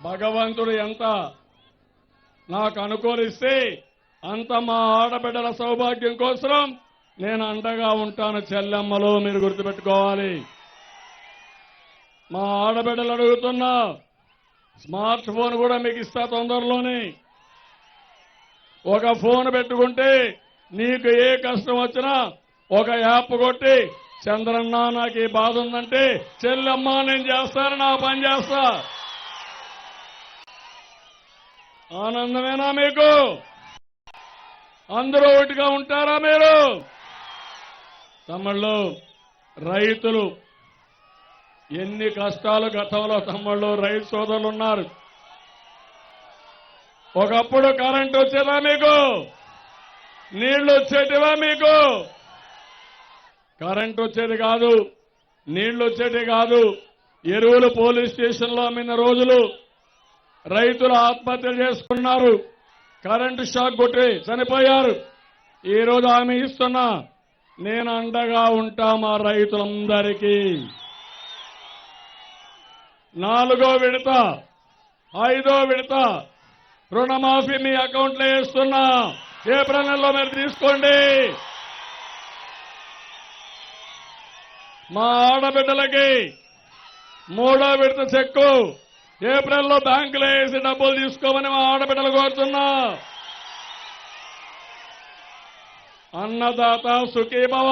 భగవంతుడు ఎంత నాకు అనుకూలిస్తే అంత మా ఆడబిడ్డల సౌభాగ్యం కోసం నేను అండగా ఉంటాను. చెల్లెమ్మలు మీరు గుర్తుపెట్టుకోవాలి. మా ఆడబిడ్డలు అడుగుతున్నా, స్మార్ట్ ఫోన్ కూడా మీకు ఇస్తా తొందరలోనే. ఒక ఫోన్ పెట్టుకుంటే నీకు ఏ కష్టం వచ్చినా ఒక యాప్ కొట్టి, చంద్రన్న నాకు ఈ బాధ ఉందంటే చెల్లెమ్మ నేను చేస్తాను, నా పని చేస్తా. ఆనందమేనా మీకు? అందరూ ఒకటిగా ఉంటారా మీరు? తమ్ముళ్ళు, రైతులు ఎన్ని కష్టాలు గతంలో తమ్ముళ్ళు రైతు సోదరులు ఉన్నారు. ఒకప్పుడు కరెంట్ వచ్చేదా మీకు? నీళ్లు వచ్చేటివా మీకు? కరెంట్ వచ్చేది కాదు, నీళ్లు వచ్చేటి కాదు. ఎరువులు పోలీస్ స్టేషన్లో అమ్మిన రోజులు, రైతులు ఆత్మహత్య చేసుకున్నారు, కరెంటు షాక్ కొట్టి చనిపోయారు. ఈ రోజు హామీ ఇస్తున్నా, నేను అండగా ఉంటా మా రైతులందరికీ. 4వ విడత 5వ విడత రుణమాఫీ మీ అకౌంట్లో వేస్తున్నా. ఏప్రిల్ నెలలో మీరు తీసుకోండి. మా ఆడబిడ్డలకి 3వ విడత చెక్కు ఏప్రిల్లో బ్యాంకులో వేసి డబ్బులు తీసుకోమని మా ఆడబిడ్డలు కోరుతున్నా. అన్నదాత సుఖీభవ.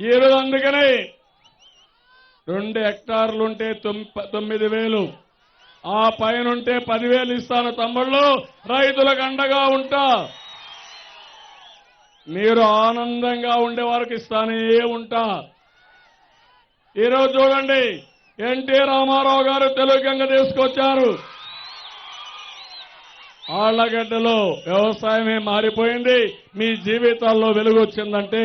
ఈరోజు అందుకని 2 హెక్టార్లుంటే 9,000, ఆ పైనుంటే 10,000 ఇస్తాను. తమ్ముళ్ళు, రైతులకు అండగా ఉంటా. మీరు ఆనందంగా ఉండే వారికి ఇస్తానే ఉంటా. ఈరోజు చూడండి, ఎన్టీ రామారావు గారు తెలుగు గంగ తీసుకొచ్చారు. ఆళ్లగడ్డలో వ్యవసాయమే మారిపోయింది. మీ జీవితాల్లో వెలుగు వచ్చిందంటే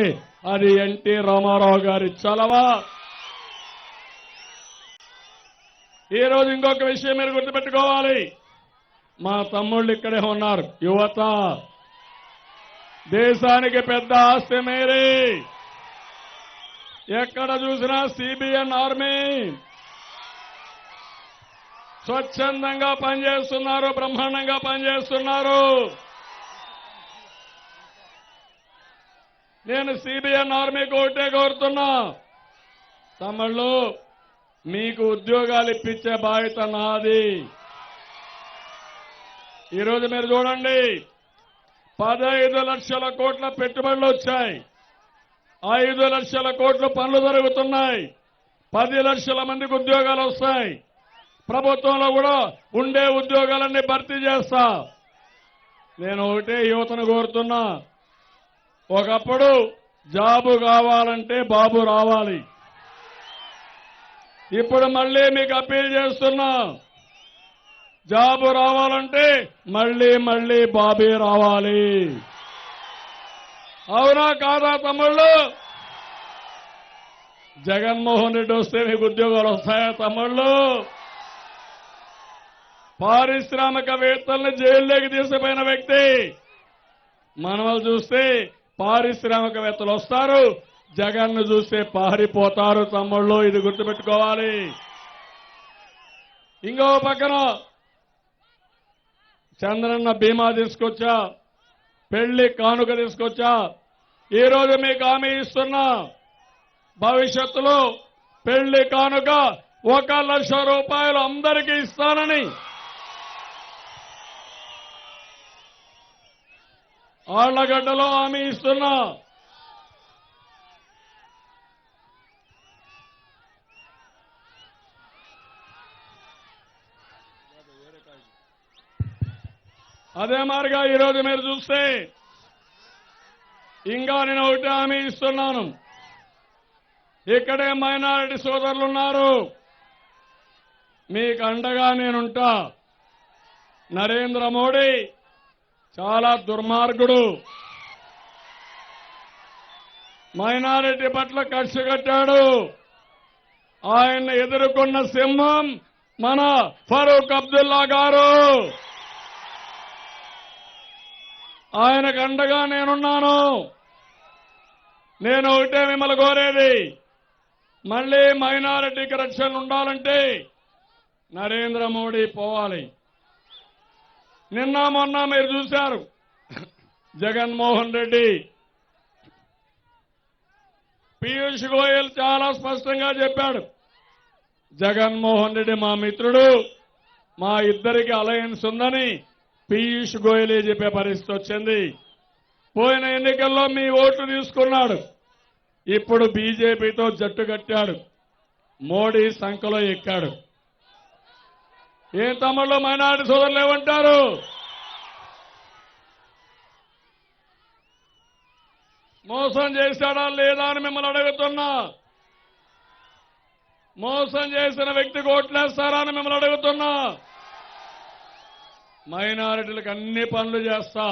అది ఎన్టీ రామారావు గారి చలవ. ఈరోజు ఇంకొక విషయం మీరు గుర్తుపెట్టుకోవాలి. మా తమ్ముళ్ళు ఇక్కడే ఉన్నారు. యువత దేశానికి పెద్ద ఆస్తి మీరే. ఎక్కడ చూసినా సిబిఎన్ ఆర్మీ స్వచ్ఛందంగా పనిచేస్తున్నారు, బ్రహ్మాండంగా పనిచేస్తున్నారు. నేను సిబిఎన్ ఆర్మీకి ఒకటే కోరుతున్నా, తమ్ముళ్ళు మీకు ఉద్యోగాలు ఇప్పించే బాధ్యత నాది. ఈరోజు మీరు చూడండి, 15 లక్షల కోట్ల పెట్టుబడులు వచ్చాయి, 5 లక్షల కోట్ల పనులు జరుగుతున్నాయి, 10 లక్షల మందికి ఉద్యోగాలు వస్తాయి. ప్రభుత్వంలో కూడా ఉండే ఉద్యోగాలన్నీ భర్తీ చేస్తా. నేను ఒకటే యువతను కోరుతున్నా, ఒకప్పుడు జాబు కావాలంటే బాబు రావాలి. ఇప్పుడు మళ్ళీ మీకు అప్పీల్ చేస్తున్నా, జాబు రావాలంటే మళ్ళీ బాబే రావాలి. అవునా కాదా తమ్ముళ్ళు? జగన్మోహన్ రెడ్డి వస్తే మీకు ఉద్యోగాలు వస్తాయా తమ్ముళ్ళు? పారిశ్రామికవేత్తల్ని జైల్లోకి తీసుకుపోయిన వ్యక్తి. మనవలు చూస్తే పారిశ్రామికవేత్తలు వస్తారు, జగన్ను చూస్తే పారిపోతారు. తమ్ముళ్ళు, ఇది గుర్తుపెట్టుకోవాలి. ఇంకో పక్కన చంద్రన్న బీమా తీసుకొచ్చా, పెళ్లి కానుక తీసుకొచ్చా. ఈరోజు మీకు హామీ ఇస్తున్నా, భవిష్యత్తులో పెళ్లి కానుక 1,00,000 రూపాయలు అందరికీ ఇస్తానని ఆళ్లగడ్డలో హామీ ఇస్తున్నా. అదే మాదిరిగా ఈరోజు మీరు చూస్తే ఇంకా నేను ఒకటి హామీ ఇస్తున్నాను. ఇక్కడే మైనారిటీ సోదరులు ఉన్నారు, మీకు అండగా నేనుంటా. నరేంద్ర మోడీ చాలా దుర్మార్గుడు, మైనారిటీ పట్ల కక్ష కట్టాడు. ఆయన్ని ఎదుర్కొన్న సింహం మన ఫరూక్ అబ్దుల్లా గారు. ఆయనకు అండగా నేనున్నాను. నేను ఒకటే మిమ్మల్ని కోరేది, మళ్ళీ మైనారిటీకి రక్షణ ఉండాలంటే నరేంద్ర మోడీ పోవాలి. నిన్న మొన్న మీరు చూశారు, జగన్మోహన్ రెడ్డి, పీయూష్ గోయల్ చాలా స్పష్టంగా చెప్పాడు. జగన్మోహన్ రెడ్డి మా మిత్రుడు, మా ఇద్దరికి అలయన్స్ ఉందని పీయూష్ గోయలే చెప్పే పరిస్థితి వచ్చింది. పోయిన ఎన్నికల్లో మీ ఓట్లు తీసుకున్నాడు. ఇప్పుడు బీజేపీతో జట్టు కట్టాడు. మోడీ సంఖలో ఎక్కాడు. ఏ తమిళలో మైనారిటీ సోదరులు ఏమంటారు? మోసం చేశాడా లేదా అని మిమ్మల్ని అడుగుతున్నా. మోసం చేసిన వ్యక్తికి ఓట్లేస్తారా అని మిమ్మల్ని అడుగుతున్నా. మైనారిటీలకు అన్ని పనులు చేస్తా.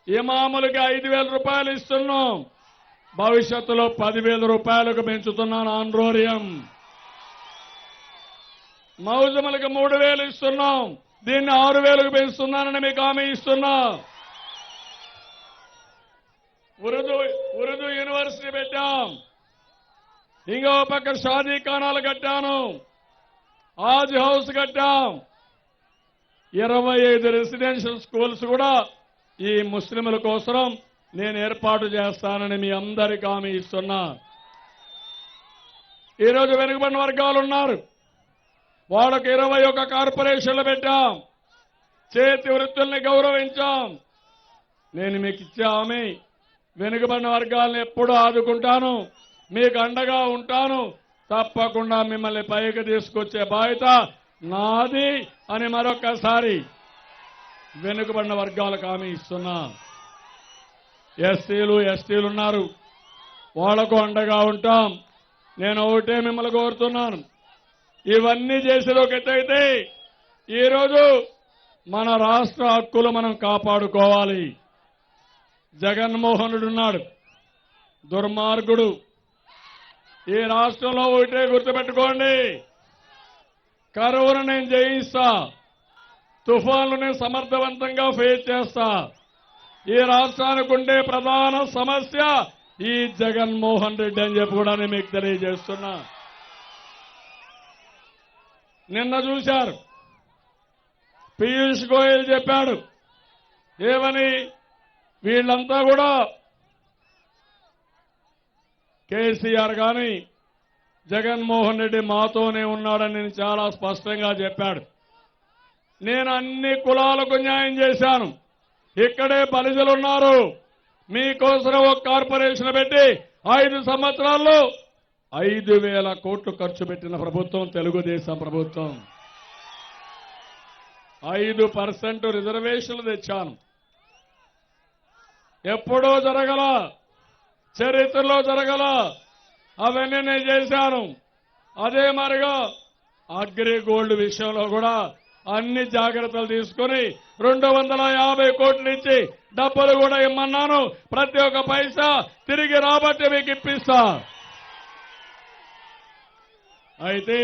ఇమాములకి 5,000 రూపాయలు ఇస్తున్నాం. భవిష్యత్తులో 10,000 రూపాయలకు పెంచుతున్నాను ఆండ్రోరియం. మౌజములకు 3,000 ఇస్తున్నాం. దీన్ని 6,000కు పెంచుతున్నానని మీకు హామీ ఇస్తున్నా. ఉర్దూ యూనివర్సిటీ పెట్టాం. ఇంకో పక్క షాదీ ఖానాలు కట్టాను. ఆజ్ హౌస్ కట్టాం. 25 రెసిడెన్షియల్ స్కూల్స్ కూడా ఈ ముస్లింల కోసం నేను ఏర్పాటు చేస్తానని మీ అందరికీ హామీ ఇస్తున్నా. ఈరోజు వెనుకబడిన వర్గాలు ఉన్నారు. వాళ్ళకు 21 కార్పొరేషన్లు పెట్టాం. చేతి వృత్తుల్ని గౌరవించాం. నేను మీకు ఇచ్చే హామీ, వెనుకబడిన వర్గాలను ఎప్పుడూ ఆదుకుంటాను, మీకు అండగా ఉంటాను. తప్పకుండా మిమ్మల్ని పైకి తీసుకొచ్చే బాధ్యత నాది అని మరొకసారి వెనుకబడిన వర్గాలకు హామీ ఇస్తున్నా. ఎస్సీలు ఎస్టీలు ఉన్నారు, వాళ్లకు అండగా ఉంటాం. నేను ఒకటే మిమ్మల్ని కోరుతున్నాను, ఇవన్నీ చేసేది ఒక ఎత్తైతే ఈరోజు మన రాష్ట్ర హక్కులు మనం కాపాడుకోవాలి. జగన్మోహన్ రెడ్డి ఉన్నాడు, దుర్మార్గుడు. ఈ రాష్ట్రంలో ఒకటే గుర్తుపెట్టుకోండి, కరువును నేను జయిస్తా, తుఫాన్లు నేను సమర్థవంతంగా ఫేస్ చేస్తా. ఈ రాష్ట్రానికి ఉండే ప్రధాన సమస్య ఈ జగన్మోహన్ రెడ్డి అని చెప్పి కూడా నేను మీకు తెలియజేస్తున్నా. నిన్న చూశారు, పీయూష్ గోయల్ చెప్పాడు ఏమని, వీళ్ళంతా కూడా కేసీఆర్ కానీ జగన్మోహన్ రెడ్డి మాతోనే ఉన్నాడని నేను చాలా స్పష్టంగా చెప్పాడు. నేను అన్ని కులాలకు న్యాయం చేశాను. ఇక్కడే బలిజలు ఉన్నారు. మీకోసం ఒక కార్పొరేషన్ పెట్టి 5 సంవత్సరాల్లో 5,000 కోట్లు ఖర్చు పెట్టిన ప్రభుత్వం తెలుగుదేశం ప్రభుత్వం. 5% రిజర్వేషన్లు తెచ్చాను. ఎప్పుడో జరగల, చరిత్రలో జరగల, అవన్నీ నేను చేశాను. అదే మరిగా అగ్రిగోల్డ్ విషయంలో కూడా అన్ని జాగ్రత్తలు తీసుకుని 250 కోట్లు ఇచ్చి డబ్బులు కూడా ఇమ్మన్నాను. ప్రతి ఒక్క పైసా తిరిగి రాబట్టి మీకు ఇప్పిస్తా. అయితే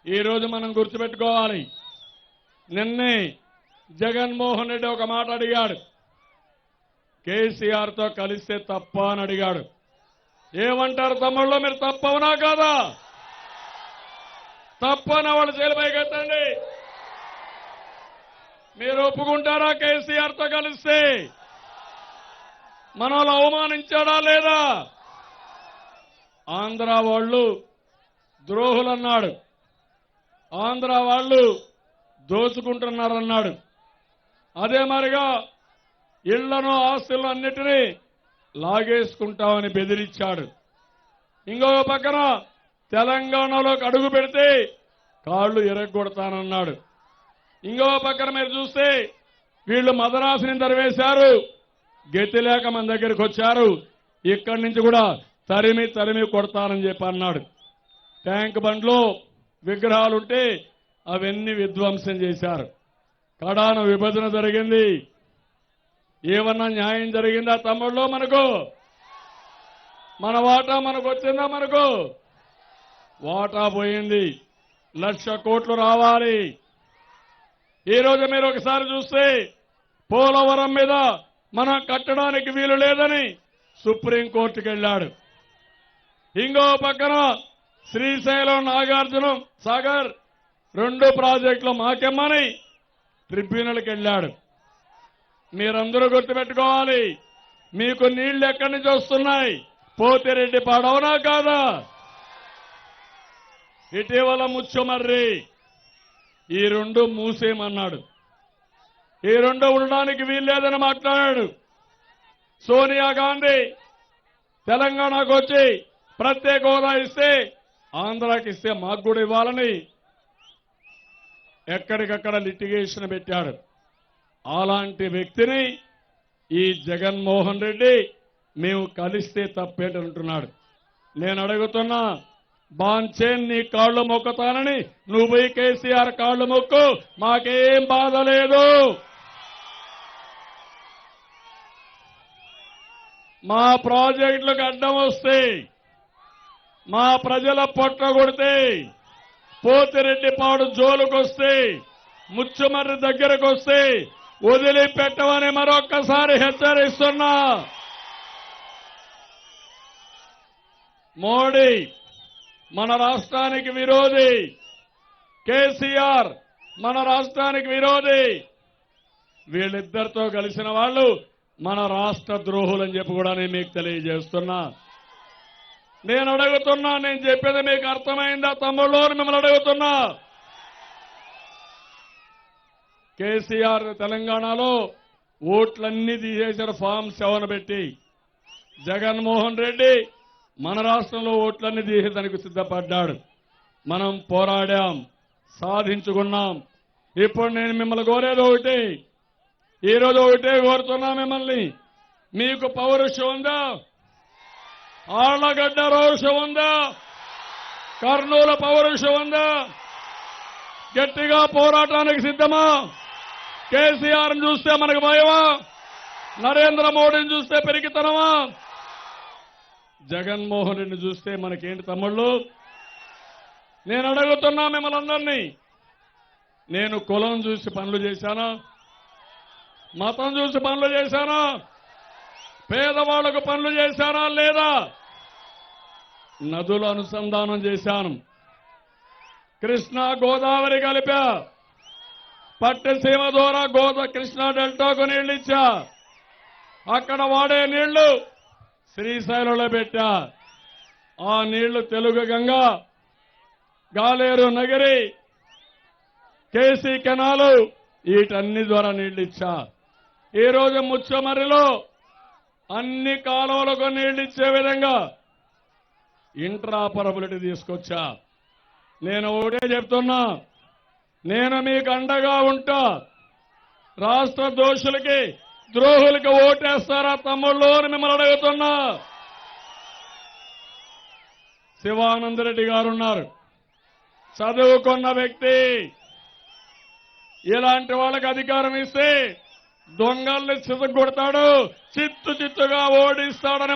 ఈరోజు మనం గుర్తుపెట్టుకోవాలి, నిన్నే జగన్మోహన్ రెడ్డి ఒక మాట అడిగాడు, కేసీఆర్తో కలిస్తే తప్ప అని అడిగాడు. ఏమంటారు తమ్ముళ్ళు, మీరు తప్పవునా కాదా? తప్పన వాళ్ళు జైలుపైకెత్తండి. మీరు ఒప్పుకుంటారా కేసీఆర్తో కలిస్తే? మనల్ని అవమానించాడా లేదా? ఆంధ్ర వాళ్ళు ద్రోహులన్నాడు, ఆంధ్ర వాళ్ళు దోచుకుంటున్నారన్నాడు. అదే మరిగా ఇళ్లను ఆస్తులను అన్నిటినీ లాగేసుకుంటామని బెదిరించాడు. ఇంకో పక్కన తెలంగాణలోకి అడుగు పెడితే కాళ్ళు ఎరగొడతానన్నాడు. ఇంకో పక్కన మీరు చూస్తే వీళ్ళు మదరాసుని తరివేశారు, గతి లేక మన దగ్గరికి వచ్చారు. ఇక్కడి నుంచి కూడా తరిమి తరిమి కొడతానని చెప్పి అన్నాడు. ట్యాంక్ బండ్లో విగ్రహాలుంటే అవన్నీ విధ్వంసం చేశారు. కడాన విభజన జరిగింది. ఏమన్నా న్యాయం జరిగిందా తమ్ముళ్ళు? మనకు మన వాటా మనకు వచ్చిందా? మనకు వాటా పోయింది. 1,00,000 కోట్లు రావాలి. ఈరోజు మీరు ఒకసారి చూస్తే పోలవరం మీద మనం కట్టడానికి వీలు లేదని సుప్రీంకోర్టుకు వెళ్ళాడు. ఇంకో పక్కన శ్రీశైలం నాగార్జున సాగర్ 2 ప్రాజెక్టులు మాకెమ్మని ట్రిబ్యునల్కి వెళ్ళాడు. మీరందరూ గుర్తుపెట్టుకోవాలి. మీకు నీళ్లు ఎక్కడి నుంచి వస్తున్నాయి? పోతిరెడ్డి పాడవునా కాదా? ఇటీవల ముచ్చుమర్రి ఈ 2 మూసేయమన్నాడు. ఈ 2 ఉండడానికి వీల్లేదని మాట్లాడాడు. సోనియా గాంధీ తెలంగాణకు వచ్చి ప్రత్యేక హోదా ఇస్తే ఆంధ్రాకి ఇస్తే మాకు కూడా ఇవ్వాలని ఎక్కడికక్కడ లిటిగేషన్ పెట్టాడు. అలాంటి వ్యక్తిని ఈ జగన్మోహన్ రెడ్డి మేము కలిస్తే తప్పేంటంటున్నాడు. నేను అడుగుతున్నా, బాంచేన్ నీ కాళ్ళు మొక్కుతానని నువ్వు పోయి కేసీఆర్ కాళ్ళు మొక్కు, మాకేం బాధ లేదు. మా ప్రాజెక్టులకు అడ్డం వస్తే, మా ప్రజల పొట్ట కొడితే, పోతిరెడ్డిపాడు జోలుకొస్తే, ముచ్చుమర్రి దగ్గరకు వస్తే వదిలిపెట్టమని మరొక్కసారి హెచ్చరిస్తున్నా. మోడీ మన రాష్ట్రానికి విరోధి, కేసీఆర్ మన రాష్ట్రానికి విరోధి. వీళ్ళిద్దరితో కలిసిన వాళ్ళు మన రాష్ట్ర ద్రోహులని చెప్పి కూడా నేను మీకు తెలియజేస్తున్నా. నేను అడుగుతున్నా, నేను చెప్పేది మీకు అర్థమైందా తమ్ముళ్ళు? మిమ్మల్ని అడుగుతున్నా. కేసీఆర్ తెలంగాణలో ఓట్లన్నీ తీసేశారు ఫామ్ 7 పెట్టి. జగన్మోహన్ రెడ్డి మన రాష్ట్రంలో ఓట్లన్నీ తీసేదానికి సిద్ధపడ్డాడు. మనం పోరాడాం, సాధించుకున్నాం. ఇప్పుడు నేను మిమ్మల్ని కోరేది ఒకటి, ఈరోజు ఒకటే కోరుతున్నా మిమ్మల్ని. మీకు పౌరుషం ఉందా? ఆళ్లగడ్డ రోషం ఉందా? కర్నూలు పౌరుషం ఉందా? గట్టిగా పోరాటానికి సిద్ధమా? కేసీఆర్ని చూస్తే మనకు భయమా? నరేంద్ర మోడీని చూస్తే పెరిగితనమా? జగన్మోహన్ రెడ్డిని చూస్తే మనకేంటి తమ్ముళ్ళు? నేను అడుగుతున్నా మిమ్మల్ని అందరినీ. నేను కులం చూసి పనులు చేశానా? మతం చూసి పనులు చేశానా? పేదవాళ్లకు పనులు చేశానా లేదా? నదుల అనుసంధానం చేశాను. కృష్ణా గోదావరి కలిపా. పట్టిసీమ ద్వారా కృష్ణా డెల్టాకు నీళ్లు ఇచ్చా. అక్కడ వాడే నీళ్లు శ్రీశైలంలో పెట్టా. ఆ నీళ్లు తెలుగు గంగా, గాలేరు నగరి, కేసీ కెనాలు వీటన్ని ద్వారా నీళ్లు ఇచ్చా. ఈ రోజు ముచ్చమర్రిలో అన్ని కాలువలకు నీళ్లు ఇచ్చే విధంగా ఇంట్రాపరబిలిటీ తీసుకొచ్చా. నేను ఒకటే చెప్తున్నా, నేను మీకు అండగా ఉంటా. రాష్ట్ర దోషులకి, ద్రోహులకి ఓటేస్తారా తమ్ముళ్ళు అని మిమ్మల్ని అడుగుతున్నా. శివానందరెడ్డి గారు ఉన్నారు, చదువుకున్న వ్యక్తి. ఇలాంటి వాళ్ళకి అధికారం ఇస్తే దొంగల్ని చితగొడతాడు, చిత్తుగా ఓడిస్తాడని